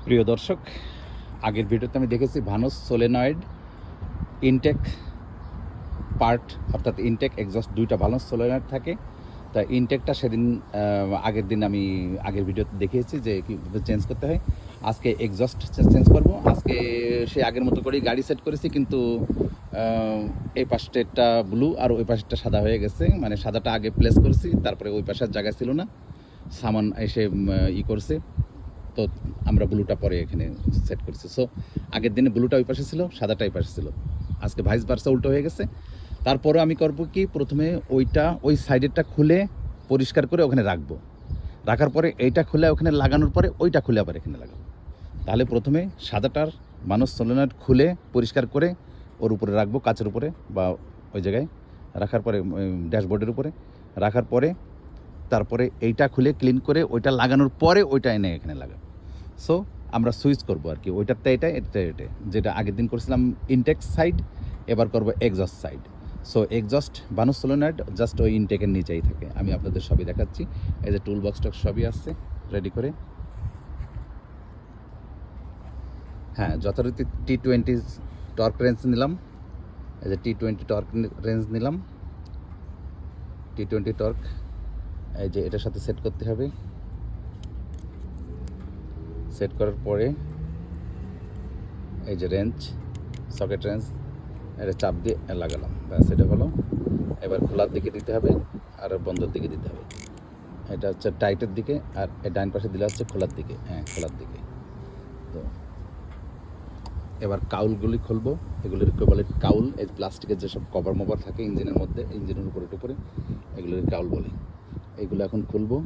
প্রিয় দর্শক, আগের ভিডিওতে আমি দেখেছি ভানোস সোলেনয়েড ইনটেক পার্ট, অর্থাৎ ইনটেক এক্সস্ট দুইটা ভানোস সোলেনয়েড থাকে। তা ইনটেকটা সেদিন আগের দিন আমি আগের ভিডিওতে দেখিয়েছি যে কীভাবে চেঞ্জ করতে হয়। আজকে এক্সস্ট চেঞ্জ করব। আজকে সে আগের মতো করেই গাড়ি সেট করেছি, কিন্তু এই পাশেরটা ব্লু আর ওই পাশেরটা সাদা হয়ে গেছে। মানে সাদাটা আগে প্লেস করেছি, তারপরে ওই পাশের জায়গা ছিল না, সামান এসে করছে, তো আমরা ব্লুটা পরে এখানে সেট করছি। সো আগের দিনে ব্লুটা ওই পাশে ছিল, সাদাটা এই পাশে ছিল। আজকে ভাইস ভার্সা উল্টো হয়ে গেছে। তারপরে আমি করব কি, প্রথমে ওই সাইডেরটা খুলে পরিষ্কার করে ওখানে রাখবো। রাখার পরে এইটা খুলে ওখানে লাগানোর পরে ওইটা খুলে আবার এখানে লাগাবো। তাহলে প্রথমে সাদাটার ভানোস সোলেনয়েড খুলে পরিষ্কার করে ওর উপরে রাখবো, কাচের উপরে বা ওই জায়গায় রাখার পরে ড্যাশবোর্ডের উপরে রাখার পরে তারপরে এইটা খুলে ক্লিন করে ওইটা লাগানোর পরে ওইটা এনে এখানে লাগাবো। সো আমরা সুইচ করবো আর কি, ওইটাতে এটা যেটা আগের দিন করছিলাম ইনটেক সাইড, এবার করবো exhaust side. So exhaust VANOS solenoid just ওই ইনটেকের নিচেই থাকে। আমি আপনাদের সবই দেখাচ্ছি। এই যে টুল বক্স টক্স সবই আসছে রেডি করে। হ্যাঁ, যথারীতি T20 টর্ক রেঞ্জ নিলাম। এই যে T20 টর্ক রেঞ্জ নিলাম। T20 টর্ক এই যে এটার সাথে সেট করতে হবে। সেট করার পরে এই যে রেঞ্জ, সকেট রেঞ্জ, এটা চাপ দিয়ে লাগালাম, ব্যাস এটা হলো। এবার খোলার দিকে দিতে হবে আর বন্ধের দিকে দিতে হবে। এটা হচ্ছে টাইটের দিকে, আর ডাইন পাশে দিলে হচ্ছে খোলার দিকে। হ্যাঁ, খোলার দিকে। তো এবার কাউলগুলি খুলবো। এগুলিকে বলে কাউল। এই প্লাস্টিকের যেসব কভার মভার থাকে ইঞ্জিনের মধ্যে, ইঞ্জিনের উপরে টুপরে, এগুলোকে কাউল বলে। এগুলো এখন খুলবো।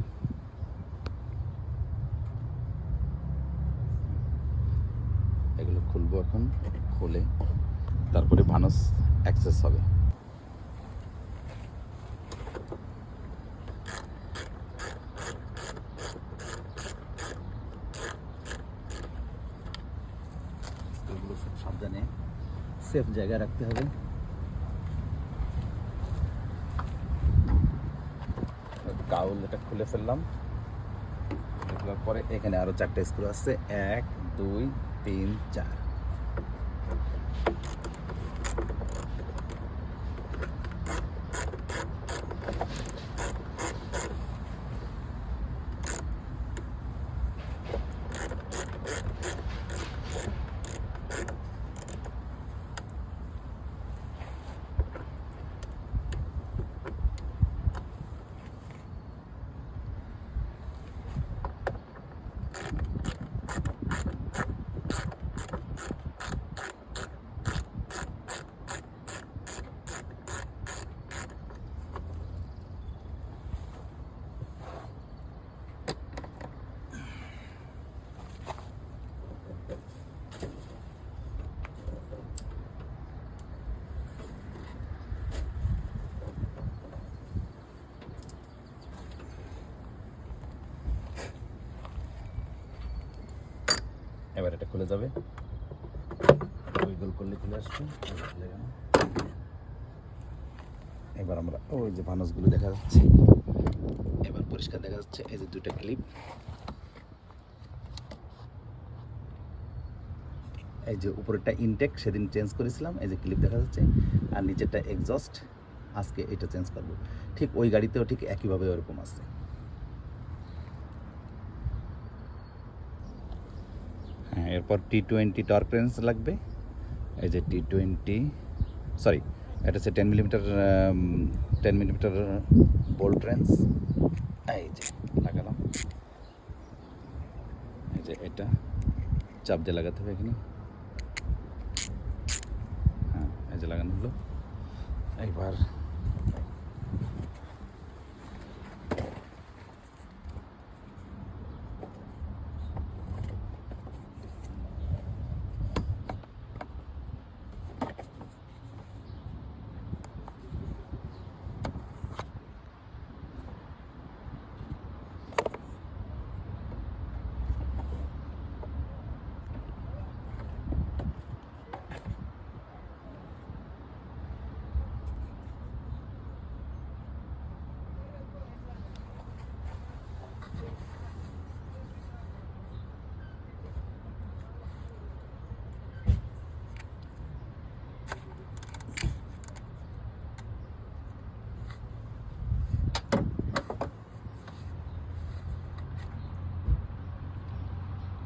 এগুলো খুলবো এখন। খুলে তারপরে ভানোস অ্যাক্সেস হবে। এগুলো সব সাবধানে সেফ জায়গায় রাখতে হবে। কাউল এটা খুলে ফেললাম। খোলার পরে এখানে আরো 4টে স্ক্রু আছে, 1 2 3 4। এবার এটা খুলে যাবে, উইগল করলে খুলে আসবে। এবার আমরা ওই যে ভানোসগুলো দেখা যাচ্ছে, এবার পরিষ্কার দেখা যাচ্ছে। এই যে 2টা ক্লিপ, এই যে উপরেরটা ইনটেক সেদিন চেঞ্জ করেছিলাম, এই যে ক্লিপ দেখা যাচ্ছে, আর নিচেরটা এক্সস্ট আজকে এটা চেঞ্জ করব। ঠিক ওই গাড়িতেও ঠিক একইভাবে ওরকম আছে। হ্যাঁ, এরপর T20 টর্ক রেঞ্জ লাগবে। এই যে T20, সরি, এটা হচ্ছে 10 মিলিমিটার বোল্ট রেঞ্জ। এই যে লাগালাম। এই যে এটা চাপ দিয়ে লাগাতে হবে এখানে। হ্যাঁ, এই যে লাগানো হলো। এইবার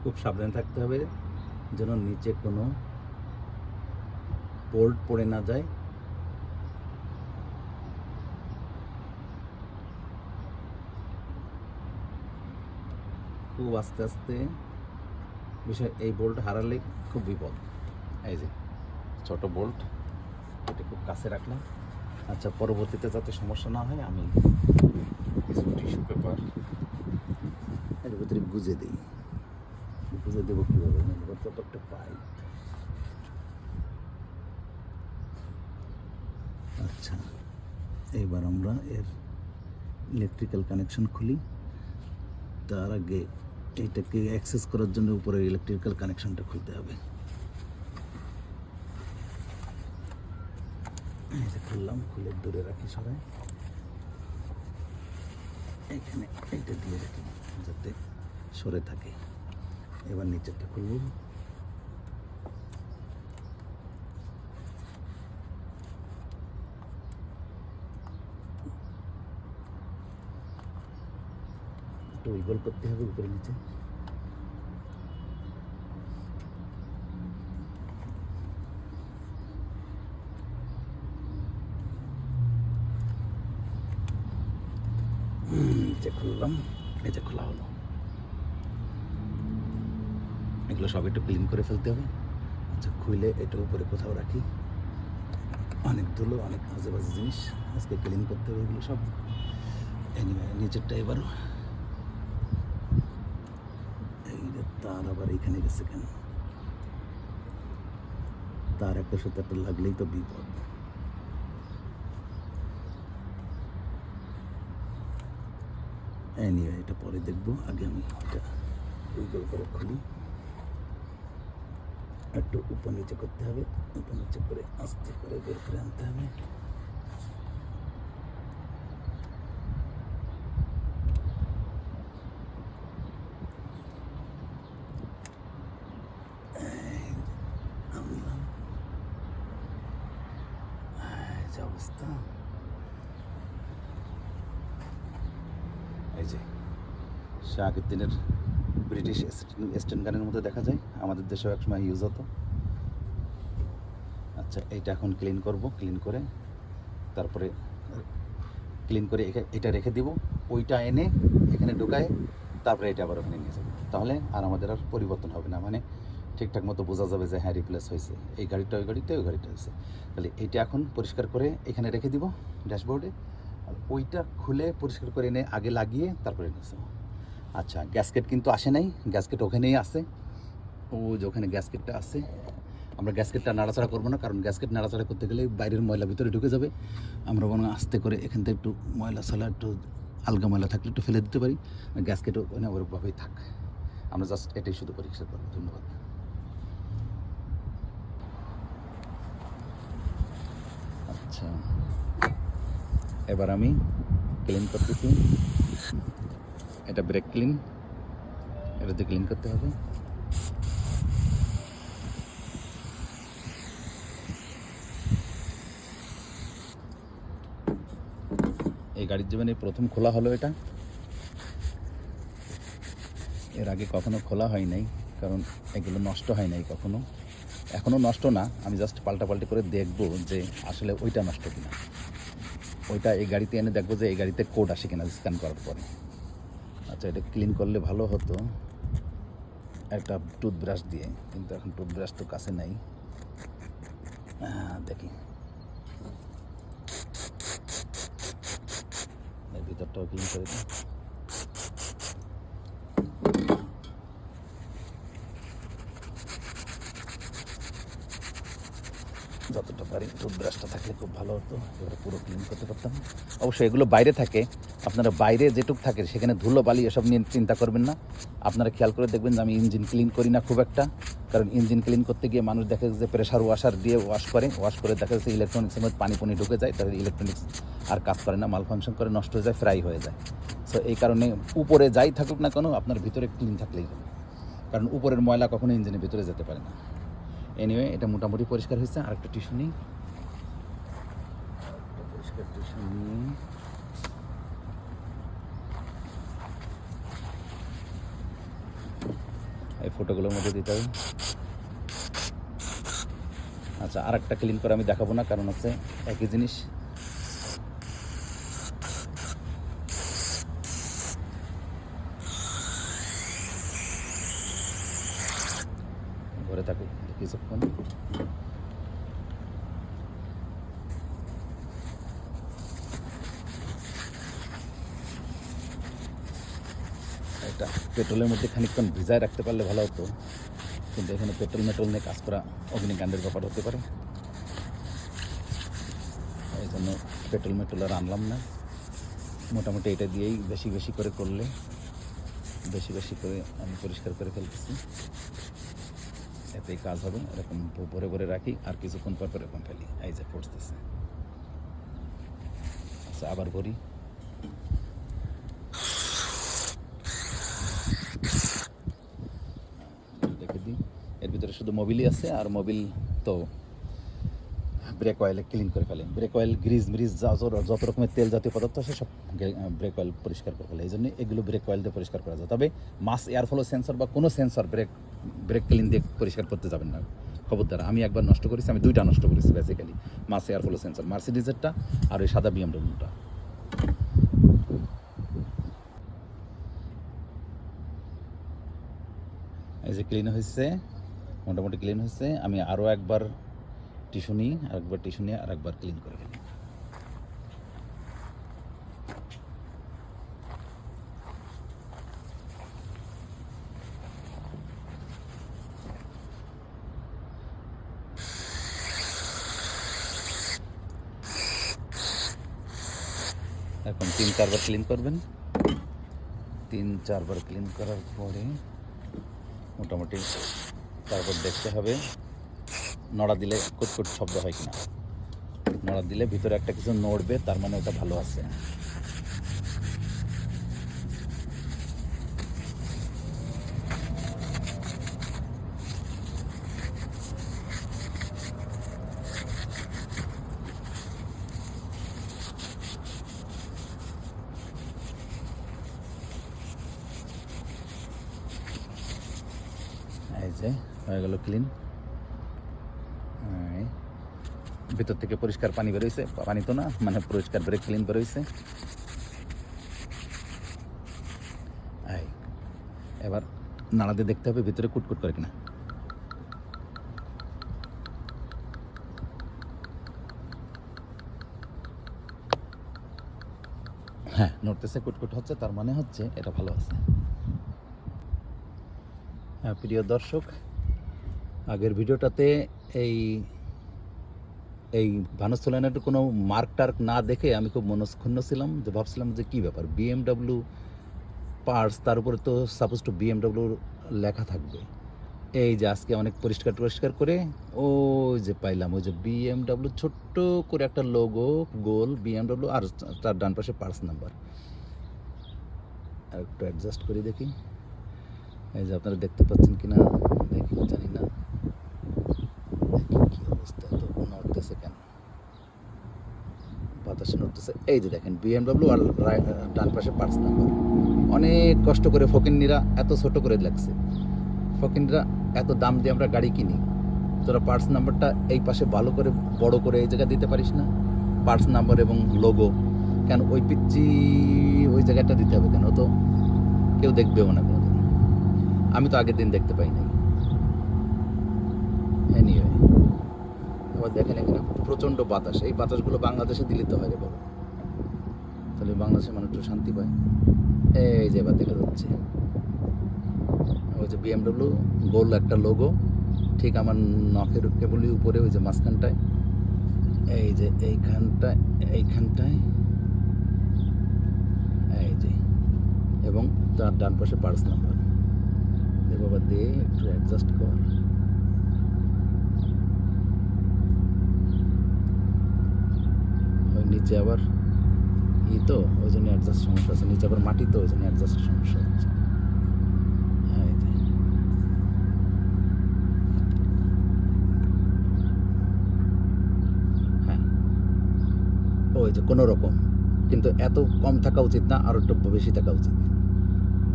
খুব সাবধানে থাকতে হবে যেন নিচে কোনো বোল্ট পড়ে না যায়। খুব আস্তে আস্তে, বিষয় এই বোল্ট হারালে খুব বিপদ। এই যে ছোট বোল্ট, এটা খুব কাছে রাখলাম। আচ্ছা, পরবর্তীতে যাতে সমস্যা না হয় আমি কিছু টিস্যু পেপার এর ভিতরে গুজে দিই। গুজে দেবো কীভাবে, ছোট একটা পাইপ। আচ্ছা, এবার আমরা এর ইলেকট্রিক্যাল কানেকশন খুলি। তার আগে এইটাকে অ্যাক্সেস করার জন্য উপরে ইলেকট্রিক্যাল কানেকশনটা খুলতে হবে। এই যে খুললাম, খুলে দূরে রাখি সরাই, এখানে এইটা দিয়ে রাখি যাতে সরে থাকে। এবার নিচেরটা খুলব। একটু উইগল করতে হবে উপরে নিচে। নিচে খুললাম, এই যে খোলা হলো। এগুলো সব একটু ক্লিন করে ফেলতে হবে। আচ্ছা, খুলে এটা উপরে কোথাও রাখি। অনেক ধুলো, অনেক আজে বাজে জিনিস আজকে ক্লিন করতে হবে এগুলো সব। নিচেরটা এবার এই যে তার আবার এইখানে গেছে কেন? তার একটা সাথে একটা লাগলেই তো বিপদ। এনিওয়ে, এটা পরে দেখবো, আগে আমি এটা উইগল করে খুলি। একটু উপর নিচে করতে হবে, উপর নিচে করে আস্তে করে বের করে আনতে হবে। আনলাম, এই যে অবস্থা। এই যে সে আগের দিনের ব্রিটিশ স্টেন গানের মধ্যে দেখা যায়, আমাদের দেশেও একসময় ইউজ হতো। আচ্ছা, এইটা এখন ক্লিন করব। ক্লিন করে তারপরে এটা রেখে দিব। ওইটা এনে এখানে ঢুকায় তারপরে এটা আবার ওখানে নিয়ে যাবো। তাহলে আর আমাদের আর পরিবর্তন হবে না, মানে ঠিকঠাক মতো বোঝা যাবে যে হ্যাঁ রিপ্লেস হয়েছে, এই গাড়িটা ওই গাড়িতে, ওই গাড়িটা হয়েছে। তাহলে এইটা এখন পরিষ্কার করে এখানে রেখে দিব ড্যাশবোর্ডে, আর ওইটা খুলে পরিষ্কার করে এনে আগে লাগিয়ে তারপরে নিয়ে যাবো। আচ্ছা, গ্যাসকেট কিন্তু আসে নাই, গ্যাসকেট ওখানেই আছে। ও যে ওখানে গ্যাসকেটটা আছে, আমরা গ্যাসকেটটা নাড়াচাড়া করবো না, কারণ গ্যাসকেট নাড়াচাড়া করতে গেলে বাইরের ময়লা ভিতরে ঢুকে যাবে। আমরা বরং আস্তে করে এখান থেকে একটু ময়লা সালা, একটু আলগা ময়লা থাকলে একটু ফেলে দিতে পারি। গ্যাসকেটও ওখানে ওরকমভাবেই থাক, আমরা জাস্ট এটাই শুধু পরীক্ষা করবো। ধন্যবাদ। আচ্ছা, এবার আমি ক্লিন করতেছি। এটা ব্রেক ক্লিন, এটাতে ক্লিন করতে হবে। এই গাড়ির জীবনে প্রথম খোলা হলো এটা, এর আগে কখনো খোলা হয় নাই, কারণ এগুলো নষ্ট হয় নাই কখনো, এখনও নষ্ট না। আমি জাস্ট পাল্টাপাল্টি করে দেখবো যে আসলে ওইটা নষ্ট কিনা। ওইটা এই গাড়িতে এনে দেখবো যে এই গাড়িতে কোড আসে কিনা স্ক্যান করার পরে। আচ্ছা, এটা ক্লিন করলে ভালো হতো একটা টুথব্রাশ দিয়ে, কিন্তু এখন টুথব্রাশ তো কাছে নাই। দেখি এর ভিতরটাও ক্লিন করে দিই। যতটা পারি টুথব্রাশটা থাকলে খুব ভালো হতো, এবারে পুরো ক্লিন করতে পারতাম। অবশ্যই এগুলো বাইরে থাকে, আপনারা বাইরে যেটুক থাকে সেখানে ধুলো বালি এসব নিয়ে চিন্তা করবেন না। আপনারা খেয়াল করে দেখবেন যে আমি ইঞ্জিন ক্লিন করি না খুব একটা, কারণ ইঞ্জিন ক্লিন করতে গিয়ে মানুষ দেখে যে প্রেশার ওয়াশার দিয়ে ওয়াশ করে দেখা যাচ্ছে ইলেকট্রনিক্সের মধ্যে পানি ঢুকে যায়, তাহলে ইলেকট্রনিক্স আর কাজ করে না, মাল ফাংশন করে, নষ্ট হয়ে যায়, ফ্রাই হয়ে যায়। সো এই কারণে উপরে যাই থাকুক না কেন আপনার ভিতরে ক্লিন থাকলেই হবে, কারণ উপরের ময়লা কখনো ইঞ্জিনের ভিতরে যেতে পারে না। এনিওয়ে, এটা মোটামুটি পরিষ্কার হয়েছে। আর একটা টিস্যু নিই, পরিষ্কার টিস্যু নিয়ে এই ফটোগুলোর মধ্যে দিতে হবে। আচ্ছা, আর একটা ক্লিন করে আমি দেখাবো না, কারণ হচ্ছে একই জিনিস। ঘরে থাকুক কিছুক্ষণ। এটা পেট্রোলের মধ্যে খানিকক্ষণ ভিজায় রাখতে পারলে ভালো হতো, কিন্তু এখানে পেট্রোল মেট্রোল নিয়ে কাজ করা অগ্নিকাণ্ডের ব্যাপার হতে পারে, এই জন্য পেট্রোল মেট্রোল আর আনলাম না। মোটামুটি এটা দিয়েই বেশি বেশি করে করলে বেশি বেশি করে আমি পরিষ্কার করে ফেলতেছি, এতেই কাজ হবে। এরকম ভরে ভরে রাখি আর কিছুক্ষণ পর পর এরকম ফেলি। এই যে পড়তেছে। আচ্ছা, আবার ভরি। রেখে দিই। এর ভিতরে শুধু মোবিলই আছে, আর মোবিল তো ব্রেক অয়েলে ক্লিন করে ফেলে। ব্রেক অয়েল, গ্রিজ ব্রিজ যত রকমের তেল জাতীয় পদার্থ আছে সব ব্রেক অয়েল পরিষ্কার করে ফেলে। এই জন্য এগুলো ব্রেক অয়েল দিয়ে পরিষ্কার করা যায়। তবে মাস এয়ার ফ্লো সেন্সর বা কোনো সেন্সর ব্রেক ক্লিন দিয়ে পরিষ্কার করতে যাবেন না, খবরদার। আমি একবার নষ্ট করেছি, আমি দুইটা নষ্ট করেছি বেসিক্যালি, মাস এয়ার ফ্লো সেন্সর, মার্সিডিজেরটা আর ওই সাদা বিএমডব্লিউটা। এই যে ক্লিন হয়েছে, মোটামুটি ক্লিন হয়েছে। আমি আরও একবার টিস্যু নিই, আরেকবার টিস্যু নিয়ে আরেকবার ক্লিন করে ফেলি। এখন 3-4 বার ক্লিন করবেন। 3-4 বার ক্লিন করার পরে মোটামুটি তারপর দেখতে হবে নড়া দিলে কুটকুট শব্দ হয় কিনা। নড়া দিলে ভিতরে একটা কিছু নড়বে, তার মানে ওটা ভালো আছে। এই যে হয়ে গেল ক্লিন। ভিতর থেকে পরিষ্কার পানি বেরোইছে, পানি তো না, মানে পরিষ্কার ব্রেক ক্লিন বেরোইছে। এবার নাড়া দিয়ে দেখতে হবে ভিতরে কুটকুট করে কিনা। হ্যাঁ, নড়তেছে, কুটকুট হচ্ছে, তার মানে হচ্ছে এটা ভালো আছে। হ্যাঁ প্রিয় দর্শক, আগের ভিডিওটাতে এই ভানুস সোলানের কোনো মার্ক টার্ক না দেখে আমি খুব মনস্ক্ষুণ্ণ ছিলাম, যে ভাবছিলাম যে কী ব্যাপার, বিএমডব্লিউ পার্টস, তার উপরে তো সাপোজ টু বিএমডব্লিউর লেখা থাকবে। এই যে আজকে অনেক পরিষ্কার করে ওই যে পাইলাম, ওই যে বিএমডব্লিউ ছোট্ট করে একটা লোগো, গোল বিএমডব্লিউ, আর তার ডান পাশে পার্টস নাম্বার। আর একটু অ্যাডজাস্ট করে দেখি, এই যে আপনারা দেখতে পাচ্ছেন কিনা দেখি, জানি না কি অবস্থা, তো নড়তেছে কেন, বাতাসে নড়তেছে। এই যে দেখেন বিএমডব্লিউ আর ডান পাশে পার্টস নাম্বার। অনেক কষ্ট করে ফকিন্নিরা এত ছোট করে লাগছে। ফকিন্নিরা এত দাম দিয়ে আমরা গাড়ি কিনি, তোরা পার্টস নাম্বারটা এই পাশে ভালো করে বড় করে এই জায়গায় দিতে পারিস না? পার্টস নাম্বার এবং লোগো কেন ওই পিচ্ছি ওই জায়গাটা দিতে হবে কেন? তো কেউ দেখবেও না কোনোদিন। আমি তো আগের দিন দেখতে পাই নাই। এনিওয়ে, আবার দেখেন এখানে প্রচণ্ড বাতাস, এই বাতাসগুলো বাংলাদেশে দিলে তো হয় রে বাবা, তাহলে বাংলাদেশের মানুষ একটু শান্তি পায়। এই যে এবার দেখা যাচ্ছে ওই যে বিএমডব্লিউ গোল একটা লোগো, ঠিক আমার নখের কেবলই উপরে, ওই যে মাঝখানটায়, এই যে এইখানটায়, এই যে, এবং তার ডান পাশে পার্টস নাম্বার। এ বাবা দিয়ে একটু অ্যাডজাস্ট কর। ওই নিচে আবার তো ওই জন্য অ্যাডজাস্ট সমস্যা আছে, নিচে আবার মাটি তো ওই জন্য অ্যাডজাস্ট সমস্যা হচ্ছে। হ্যাঁ, ওই যে কোনো রকম, কিন্তু এত কম থাকা উচিত না, আরও একটু বেশি থাকা উচিত।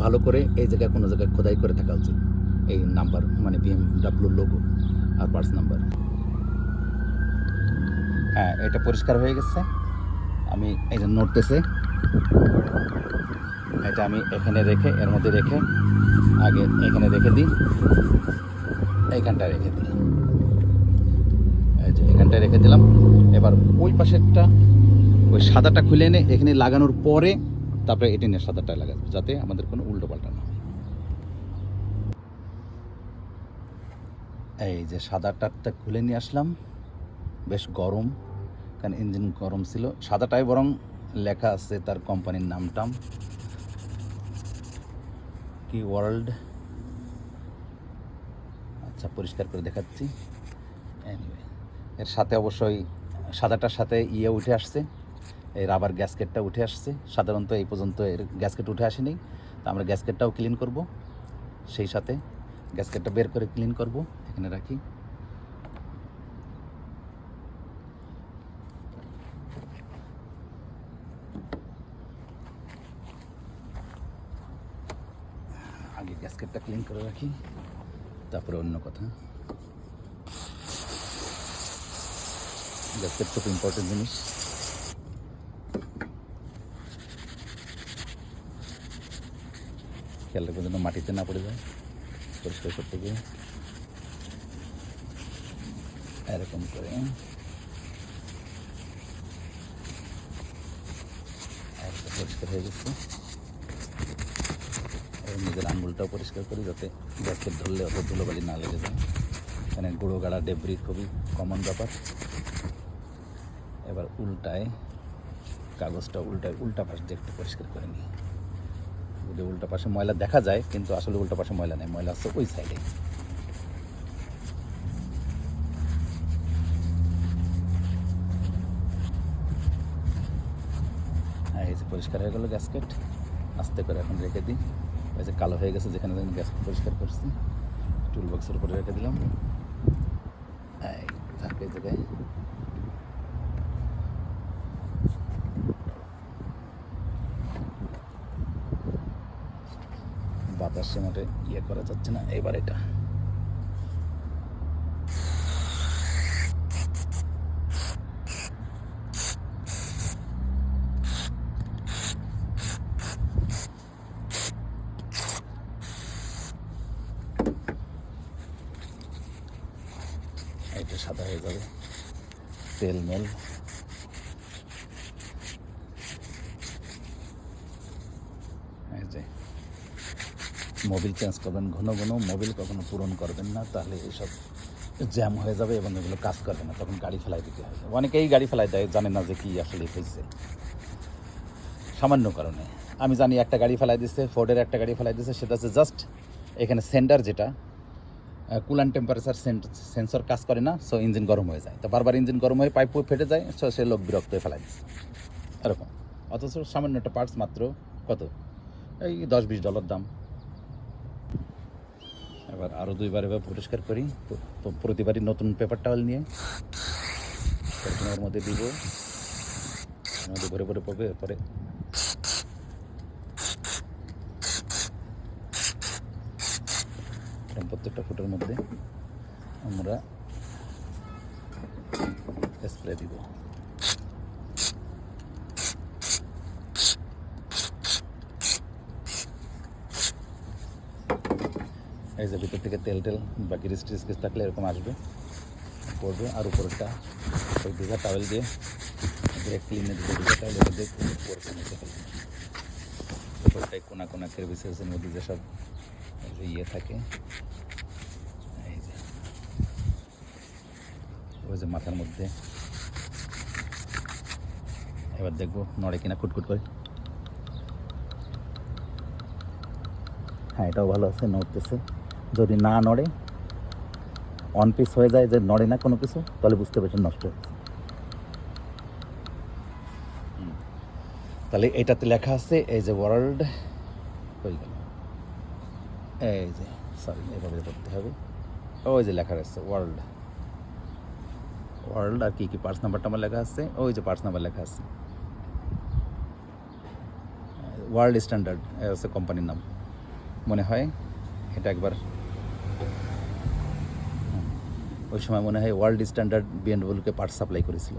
ভালো করে এই জায়গায় কোনো জায়গায় খোদাই করে থাকা উচিত। এই নাম্বার, মানে BMW logo are parts number. হ্যাঁ, এটা পরিষ্কার হয়ে গেছে। আমি এই যে নড়তেছে, এটা আমি এখানে রেখে, এর মধ্যে রেখে আগে এখানে রেখে দিই, এইখানটায় রেখে দিই, এই যে এখানটায় রেখে দিলাম। এবার ওই পাশেরটা, ওই সাদাটা খুলে এনে এখানে লাগানোর পরে তারপরে এটি নিয়ে সাদাটা লাগাবো, যাতে আমাদের কোনো উল্টো পাল্টা না হয়। এই যে সাদা টারটা খুলে নিয়ে আসলাম, বেশ গরম, কারণ ইঞ্জিন গরম ছিল। সাদাটায় বরং লেখা আছে তার কোম্পানির নামটাম কি, ওয়ার্ল্ড। আচ্ছা, পরিষ্কার করে দেখাচ্ছি। এনিওয়ে, এর সাথে অবশ্যই সাদাটার সাথে উঠে আসছে, এই রাবার গ্যাসকেটটা উঠে আসছে। সাধারণত এই পর্যন্ত এর গ্যাসকেট উঠে আসেনি, তো আমরা গ্যাসকেটটাও ক্লিন করব, সেই সাথে গ্যাসকেটটা বের করে ক্লিন করব। এখানে রাখি। আগে গ্যাসকেটটা ক্লিন করে রাখি, তারপরে অন্য কথা। গ্যাসকেট খুব ইম্পর্টেন্ট জিনিস। খেয়াল রাখবো যেন মাটিতে না পড়ে যায় পরিষ্কার করতে গিয়ে। এরকম করে পরিষ্কার হয়ে গেছে। নিজের আঙুলটাও পরিষ্কার করি, যাতে গ্যাসকেট ধরলে অত ধুলোবালি না লেগে যায়। এখানে গুঁড়ো গাড়া ডেবরি খুবই কমন ব্যাপার। এবার উল্টায় কাগজটা উল্টা পাশ দিয়ে একটু পরিষ্কার করে নিই। যদি উল্টা পাশে ময়লা দেখা যায়, কিন্তু আসলে উল্টা পাশে ময়লা নেই, ময়লা আছে ওই সাইডে। হ্যাঁ, এই যে পরিষ্কার হয়ে গেলো গ্যাসকেট। আস্তে করে এখন রেখে দিই। এই যে কালো হয়ে গেছে যেখানে গ্যাসকেট পরিষ্কার করছি, টুল বক্সের উপরে রেখে দিলাম। এই থাকে জায়গায়। বাতাসে মোটে করা যাচ্ছে না। এবার এটা সাদা হয়ে যাবে, তেল মেল। এই যে মোবিল চেঞ্জ করবেন ঘন ঘন, মোবিল কখনো পূরণ করবেন না, তাহলে এইসব জ্যাম হয়ে যাবে এবং এগুলো কাজ করবে না, তখন গাড়ি ফেলাই দিতে হবে। অনেকেই গাড়ি ফেলাই দেয়, জানে না যে কি আসলে হয়েছে, সামান্য কারণে। আমি জানি একটা গাড়ি ফেলাই দিচ্ছে, ফোর্ডের একটা গাড়ি ফেলাই দিচ্ছে, সেটা হচ্ছে জাস্ট এখানে সেন্ডার, যেটা কুলান টেম্পারেচার সেন্সর কাজ করে না, সো ইঞ্জিন গরম হয়ে যায়। তো বারবার ইঞ্জিন গরম হয়ে পাইপ ফেটে যায়, সো সে লোক বিরক্ত হয়ে ফেলাই দিচ্ছে এরকম। অথচ সামান্য একটা পার্টস, মাত্র কত, এই $10-20 দাম। এবার আরও দুইবার এবার পরিষ্কার করি, প্রতিবারই নতুন পেপার টাওয়েল নিয়ে ওর মধ্যে দিব, এর মধ্যে ভরে ভরে পড়বে। এরপরে প্রত্যেকটা ফুটের মধ্যে আমরা স্প্রে দিব। এই যে ভিতর থেকে তেল বা গ্রিস থাকলে এরকম আসবে, পড়বে। আর উপরটা ওই ভিজা টাওয়েল দিয়ে ডিরেক্ট ক্লিনে দিতে, ভিজা টাওয়েল এটা দিয়ে পড়বে নিচে ফেলবে। উপরটাই কোনা ক্রেভিসের মধ্যে যেসব থাকে, এই যে ওই যে মাথার মধ্যে। এবার দেখবো নড়ে কিনা, কুটকুট করে। হ্যাঁ, এটাও ভালো আছে, নড়তেছে। যদি না নড়ে, অন পিস হয়ে যায়, যে নড়ে না কোনো কিছু, তাহলে বুঝতে পারছেন নষ্ট হচ্ছে। তাহলে এটাতে লেখা আছে, এই যে ওয়ার্ল্ড হয়ে গেল, এই যে সরি এভাবে করতে হবে। ওই যে লেখা আছে ওয়ার্ল্ড, আর কি পার্টস নাম্বারটা আমার লেখা আছে, ওই যে পার্টস নাম্বার লেখা আছে, ওয়ার্ল্ড স্ট্যান্ডার্ড আছে কোম্পানির নাম মনে হয়। এটা একবার ওই সময় মনে হয় ওয়ার্ল্ড স্ট্যান্ডার্ড বিএমডব্লিউকে পার্টস সাপ্লাই করেছিল।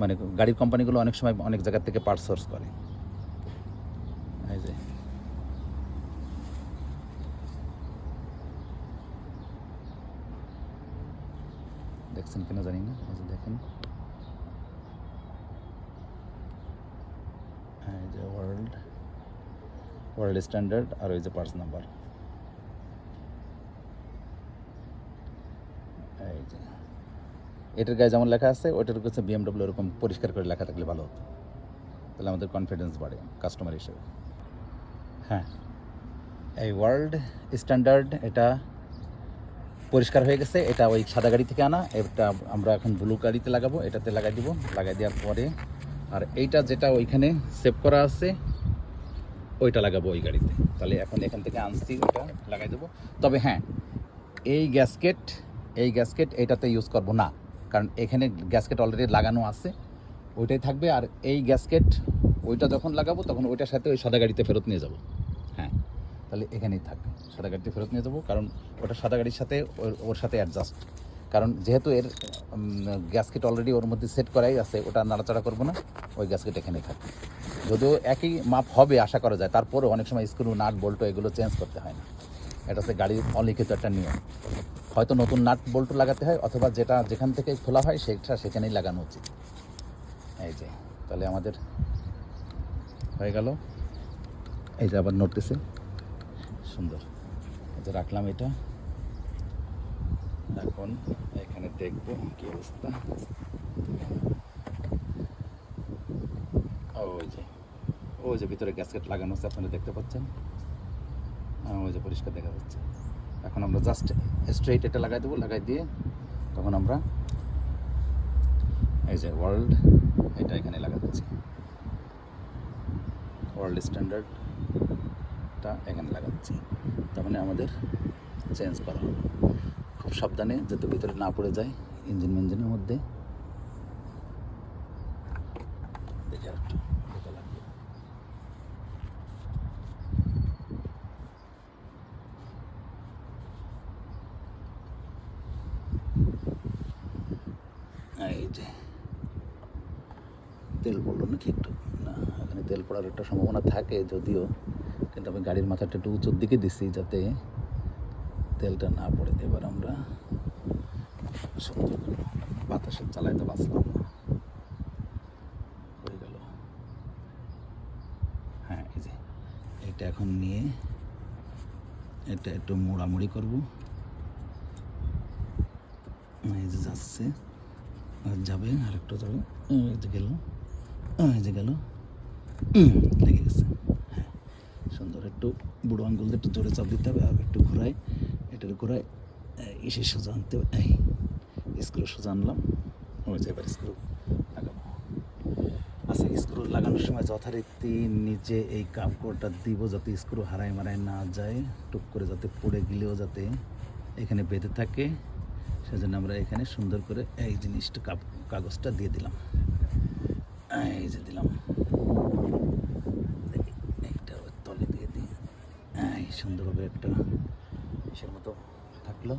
মানে গাড়ির কোম্পানিগুলো অনেক সময় অনেক জায়গা থেকে পার্টস সোর্স করে। এই যে দেখছেন কিনা জানি না, এই যে দেখেন, এই যে ওয়ার্ল্ড স্ট্যান্ডার্ড আর ওই যে পার্টস নাম্বার। এই যে এটার গায়ে যেমন লেখা আছে ওইটার কাছে বিএমডব্লিউ এরকম পরিষ্কার করে লেখা থাকলে ভালো হতো, তাহলে আমাদের কনফিডেন্স বাড়ে কাস্টমার হিসেবে। হ্যাঁ, এই ওয়ার্ল্ড স্ট্যান্ডার্ড এটা পরিষ্কার হয়ে গেছে। এটা ওই সাদা গাড়ি থেকে আনা, এটা আমরা এখন ব্লু গাড়িতে লাগাবো, এটাতে লাগাই দিব। লাগাই দেওয়ার পরে আর এইটা যেটা ওইখানে সেভ করা আছে ওইটা লাগাবো ওই গাড়িতে। তাহলে এখন এখান থেকে আনছি ওইটা লাগাই দেবো। তবে হ্যাঁ, এই গ্যাসকেট এইটাতে ইউজ করব না, কারণ এখানে গ্যাসকেট অলরেডি লাগানো আছে, ওইটাই থাকবে। আর এই গ্যাসকেট ওইটা যখন লাগাবো তখন ওইটার সাথে ওই সাদা গাড়িতে ফেরত নিয়ে যাব। হ্যাঁ, তাহলে এখানেই থাকবে, সাদা গাড়িতে ফেরত নিয়ে যাবো, কারণ ওটা সাদা গাড়ির সাথে ওর সাথে অ্যাডজাস্ট। কারণ যেহেতু এর গ্যাসকেট অলরেডি ওর মধ্যে সেট করাই আছে, ওটা নাড়াচাড়া করবো না, ওই গ্যাসকেট এখানেই থাকবে। যদিও একই মাপ হবে আশা করা যায়, তারপরেও অনেক সময় স্ক্রু নাট বল্টু এগুলো চেঞ্জ করতে হয় না। এটা হচ্ছে গাড়ির অলিখিত একটা নিয়ম। হয়তো নতুন নাট বল্টু লাগাতে হয়, অথবা যেটা যেখান থেকে খোলা হয় সেটা সেখানেই লাগানো উচিত। এই যে তাহলে আমাদের হয়ে গেল। এই যে আবার নড়তেছে, সুন্দর। এই যে রাখলাম এটা, এখন এখানে দেখবো কি অবস্থা। ওই যে ভিতরে গ্যাসকেট লাগানো আছে, আপনারা দেখতে পাচ্ছেন, ওই যে পরিষ্কার দেখা যাচ্ছে। এখন আমরা জাস্ট স্ট্রেইট এটা লাগাই দেবো, লাগাই দিয়ে তখন আমরা এই যে ওয়ার্ল্ড এটা এখানে লাগাচ্ছি, ওয়ার্ল্ড স্ট্যান্ডার্ডটা এখানে লাগাচ্ছি। তার মানে আমাদের চেঞ্জ করা হবে খুব সাবধানে, যাতে ভিতরে না পড়ে যায় ইঞ্জিনের মধ্যে। দেখে একটু ভালো লাগবে। এই যে তেল পড়লো নাকি একটু, না এখানে তেল পড়ার একটা সম্ভাবনা থাকে যদিও, কিন্তু আমি গাড়ির মাথাটা একটু উঁচুর দিকে দিচ্ছি যাতে তেলটা না পড়ে। এবার আমরা সুন্দর করে বাতাসে চালাইতে বাঁচলাম না, হয়ে গেল। হ্যাঁ, এই যে এটা এখন নিয়ে এটা একটু মোড়ামুড়ি করবো। এই যে যাচ্ছে, আর যাবে, আর একটু যাবে, এই যে গেল, এই যে গেল, লেগে গেছে। হ্যাঁ, সুন্দর। একটু বুড়ো আঙ্গুল দিয়ে একটু জোরে চাপ দিতে হবে, আর একটু ঘোরাই, এটার ঘোরাই, এসে সোজা আনতে হবে। এই স্ক্রু সোজা আনলাম, ওই যে এবার স্ক্রু লাগাবো। আচ্ছা, স্ক্রু লাগানোর সময় যথারীতি নিচে এই কাপড়টা দিব যাতে স্ক্রু হারায় মারায় না যায়, টুক করে যাতে পড়ে গেলেও যাতে এখানে বেঁধে থাকে, সেজন্য আমরা এখানে সুন্দর করে এই জিনিসটা কাগজটা দিয়ে দিলাম। এই যে দিলাম, এইটা তলে দিয়ে দিই, এই সুন্দরভাবে একটা ইসের মতো থাকলো,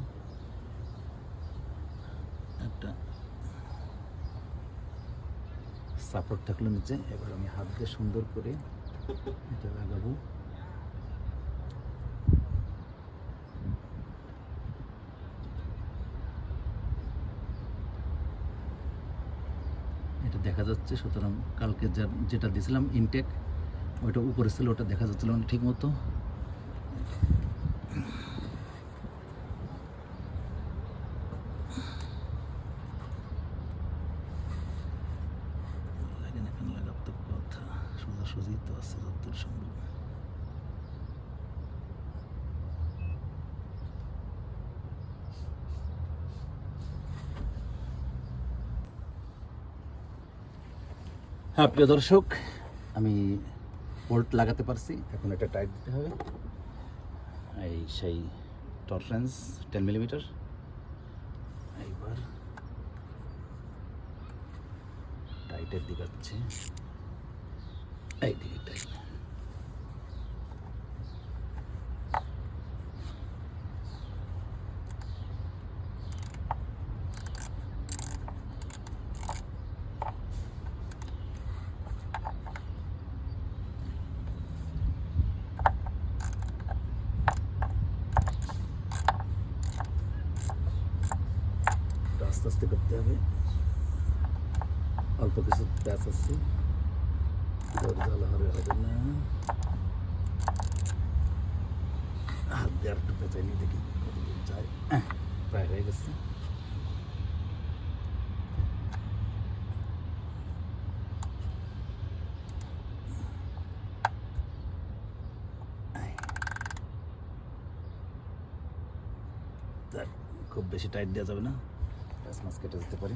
একটা সাপোর্ট থাকলো নিচে। এবার আমি হাত দিয়ে সুন্দর করে এটা লাগাবো। এটা দেখা যাচ্ছে, সুতরাং কালকে যেটা দিয়েছিলাম ইনটেক, ওইটা উপরে ছিল, ওটা দেখা যাচ্ছিল না ঠিক মতো। লাগাতে কথা সোজাসুজি তো আছে যতদূর সম্ভব। হ্যাঁ প্রিয় দর্শক, আমি বোল্ট লাগাতে পারছি, এখন এটা টাইট দিতে হবে। এই সেই টলারেন্স 10 মিলিমিটার। এইবার টাইটের দিকে যাচ্ছে, এই দিকে টাইট। আস্তে আস্তে করতে হবে, অল্প কিছু প্যাচ আছে, হবে না। হাত দিয়ে আর একটু পেঁচাই নিয়ে দেখি কতদূর যায়। প্রায় হয়ে গেছে। খুব বেশি টাইট দেওয়া যাবে না, প্যাঁচ মাছ কেটে যেতে পারে।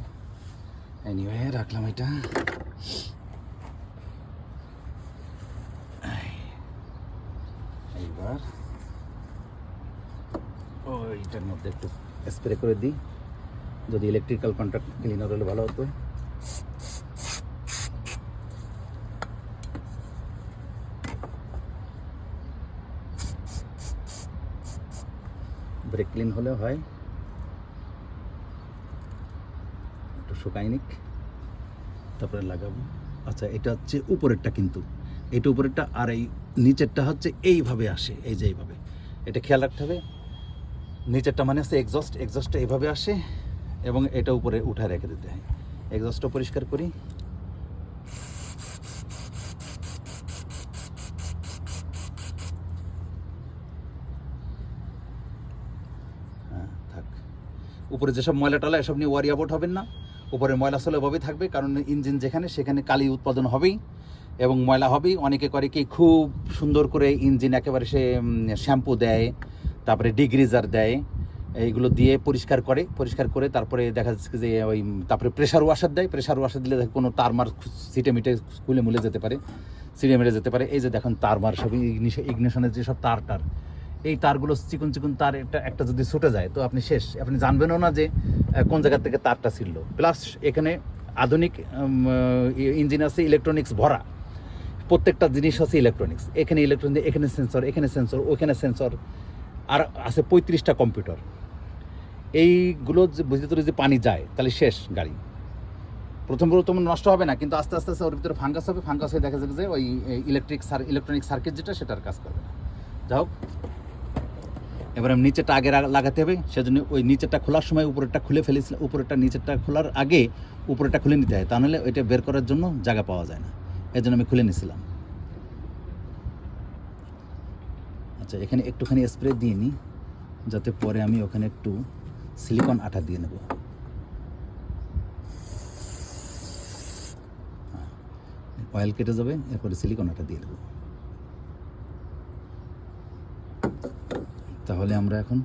এনিওয়ে রাখলাম এটা। এইবার ওইটার মধ্যে একটু স্প্রে করে দিই, যদি ইলেকট্রিক্যাল কন্ট্যাক্ট ক্লিনার হলে ভালো হতো। ব্রেক ক্লিন হলেও হয়, একটু শুকাইনিক তারপরে লাগাবো। আচ্ছা, এটা হচ্ছে উপরেরটা, কিন্তু এটা উপরেরটা, আর এই নিচেরটা হচ্ছে এইভাবে আসে, এই যে এইভাবে, এটা খেয়াল রাখতে হবে। নিচেরটা মানে হচ্ছে এক্সস্টটা এইভাবে আসে এবং এটা উপরে উঠায় রেখে দিতে হয়। এক্সস্টটা পরিষ্কার করি। হ্যাঁ, থাক। উপরে যেসব ময়লা টলা এসব নিয়ে ওয়ারি অ্যাবাউট হবেন না। উপরে ময়লা চলে এভাবেই থাকবে, কারণ ইঞ্জিন যেখানে সেখানে কালি উৎপাদন হবেই এবং ময়লা হবেই। অনেকে করে কি খুব সুন্দর করে ইঞ্জিন একেবারে সে শ্যাম্পু দেয়, তারপরে ডিগ্রিজার দেয়, এইগুলো দিয়ে পরিষ্কার করে তারপরে দেখা যাচ্ছে যে ওই তারপরে প্রেশার ওয়াশার দেয়। প্রেশার ওয়াশার দিলে কোনো তারমার সিটে মিটে খুলে মুলে যেতে পারে, সিটে মেরে যেতে পারে। এই যে দেখুন তারমার সব ইগনিশনের যেসব তার এই তারগুলো চিকন চিকন তার একটা যদি ছুটে যায় তো আপনি শেষ, আপনি জানবেনও না যে কোন জায়গা থেকে তারটা ছিল। প্লাস এখানে আধুনিক ইঞ্জিন আছে, ইলেকট্রনিক্স ভরা, প্রত্যেকটা জিনিস আছে ইলেকট্রনিক্স। এখানে ইলেকট্রনিক্স, এখানে সেন্সর, ওখানে সেন্সর, আর আছে 35টা কম্পিউটার। এইগুলো ভিতরে যদি পানি যায় তাহলে শেষ গাড়ি। প্রথম নষ্ট হবে না, কিন্তু আস্তে আস্তে ওর ভিতরে ফাঙ্গাস হবে। ফাঙ্গাস হয়ে দেখা যাবে যে ওই ইলেকট্রনিক সার্কিট যেটা সেটার কাজ করবে না। যাই হোক, এবার আমি নিচেরটা আগে লাগাতে হবে, সেজন্য ওই নিচেরটা খোলার সময় উপরেরটা খুলে ফেলেছিলাম। উপরেরটা নিচেরটা খোলার আগে উপরেরটা খুলে নিতে হয়, তাহলে ওইটা বের করার জন্য জায়গা পাওয়া যায় না, এই জন্য আমি খুলে নিয়েছিলাম। আচ্ছা, এখানে একটুখানি স্প্রে দিয়ে নিই, যাতে পরে আমি ওখানে একটু সিলিকন আঠা দিয়ে নেব। অয়েল কেটে যাবে, এরপরে সিলিকন আঠা দিয়ে দেবো। তাহলে আমরা এখন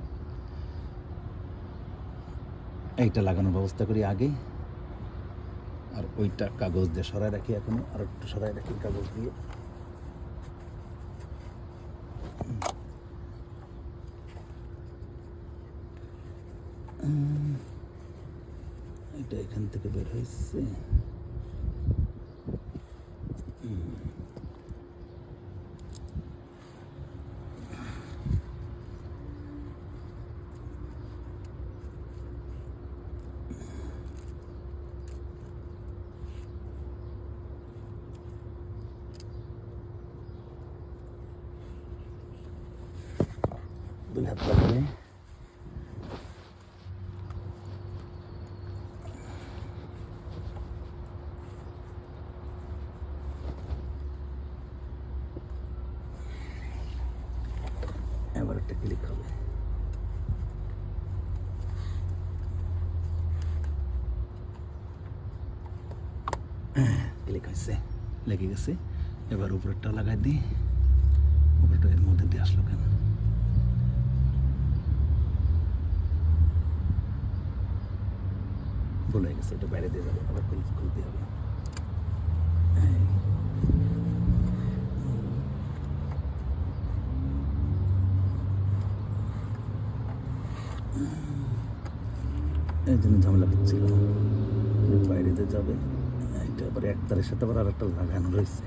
এইটা লাগানোর ব্যবস্থা করি আগে, আর ওইটা কাগজ দিয়ে সরাই রাখি। এখনো আর একটু সরাই রাখি কাগজ দিয়ে। এটা এখান থেকে বের হয়েছে। দুই হাত লাগাবে। এবার একটা ক্লিক হবে। ক্লিক হয়েছে, লেগে গেছে। এবার উপরেরটা লাগাই দিই। উপরেরটা এর মধ্যে দিয়ে আসলো কেন? ভুলে গেছে, এটা বাইরে দিয়ে যাবে, আবার খুলতে হবে। এই জন্য ঝামেলা করছিল, বাইরে দিয়ে যাবে। এটা আবার এক তারের সাথে আবার আর একটা লাগানো রয়েছে।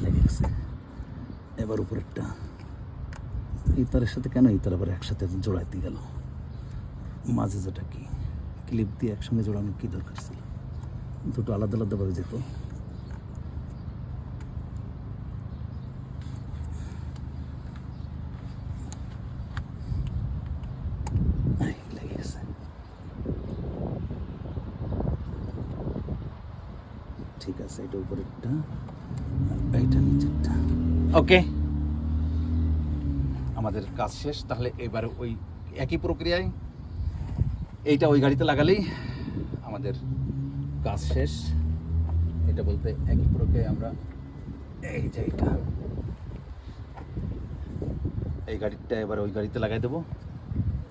লেগে গেছে। এবার উপরেরটা এই তারের সাথে কেন এই তার আবার একসাথে জোড়াইতে গেল? মাঝে যেটা কি ক্লিপ দিয়ে একসঙ্গে জোড়ানোর কি দরকার ছিল? দুটো আলাদা আলাদাভাবে যেত। ঠিক আছে, এটা উপরেরটা আর এইটা নিচেরটা। ওকে, আমাদের কাজ শেষ। তাহলে এবারে ওই একই প্রক্রিয়ায় এইটা ওই গাড়িতে লাগালেই আমাদের কাজ শেষ। এটা বলতে একই প্রক্রিয়ায় আমরা এইটা এই গাড়িটা এবার ওই গাড়িতে লাগাই দেবো,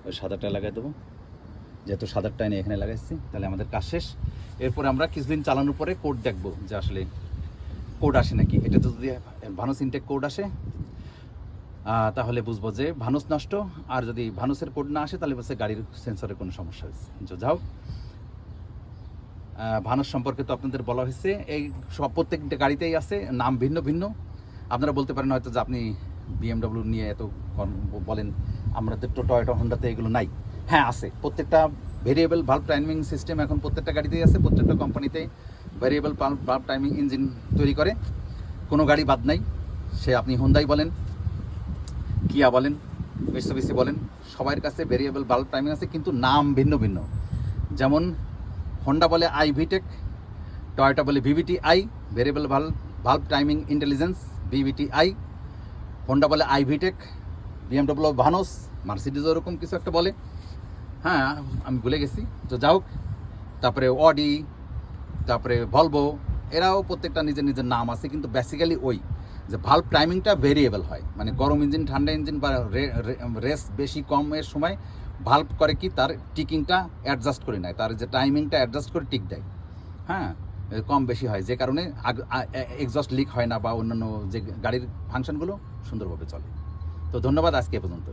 ওই সাদাটা লাগাই দেবো। যেহেতু সাদারটা এনে এখানে লাগাইছি, তাহলে আমাদের কাজ শেষ। এরপরে আমরা কিছুদিন চালানোর পরে কোড দেখবো যে আসলে কোড আসে নাকি। এটা তো যদি ভানুস ইনটেক কোড আসে তাহলে বুঝবো যে ভানুস নষ্ট, আর যদি ভানুসের কোড না আসে তাহলে বলছে গাড়ির সেন্সরের কোনো সমস্যা হয়েছে। যাও, ভানুস সম্পর্কে তো আপনাদের বলা হয়েছে, এই সব প্রত্যেকটা গাড়িতেই আছে, নাম ভিন্ন ভিন্ন। আপনারা বলতে পারেন হয়তো যে আপনি BMW নিয়ে এত বলেন, আমাদের তো টয়োটা হোন্ডাতে এগুলো নাই। হ্যাঁ আছে, প্রত্যেকটা ভেরিয়েবল ভালভ টাইমিং সিস্টেম এখন প্রত্যেকটা গাড়িতেই আছে, প্রত্যেকটা কোম্পানিতে ভেরিয়েবল ভালভ টাইমিং ইঞ্জিন তৈরি করে, কোনো গাড়ি বাদ নাই। সে আপনি হোন্ডাই বলেন, কিয়া বলেন, মিৎসুবিশি বলেন, সবার কাছে ভেরিয়েবল ভালভ টাইমিং আছে, কিন্তু নাম ভিন্ন ভিন্ন। যেমন হোন্ডা বলে আইভিটেক, টয়োটা বলে VVT-i, variable valve timing intelligence VVT-i। Honda বলে আইভিটেক, BMW ভানোস, মার্সিডিজও এরকম কিছু একটা বলে। হ্যাঁ আমি ভুলে গেছি, তো যাও। তারপরে অডি, তারপরে ভলভো, এরাও প্রত্যেকটা নিজের নিজের নাম আছে, কিন্তু বেসিক্যালি ওই যে ভালভ টাইমিংটা ভেরিয়েবল হয়। মানে গরম ইঞ্জিন, ঠান্ডা ইঞ্জিন বা রেস বেশি কমের সময় ভালভ করে কি তার টিকিংটা অ্যাডজাস্ট করে নেয়, তার যে টাইমিংটা অ্যাডজাস্ট করে টিক দেয়। হ্যাঁ কম বেশি হয়, যে কারণে এক্সস্ট লিক হয় না বা অন্যান্য যে গাড়ির ফাংশনগুলো সুন্দরভাবে চলে। তো ধন্যবাদ, আজকে এ পর্যন্ত।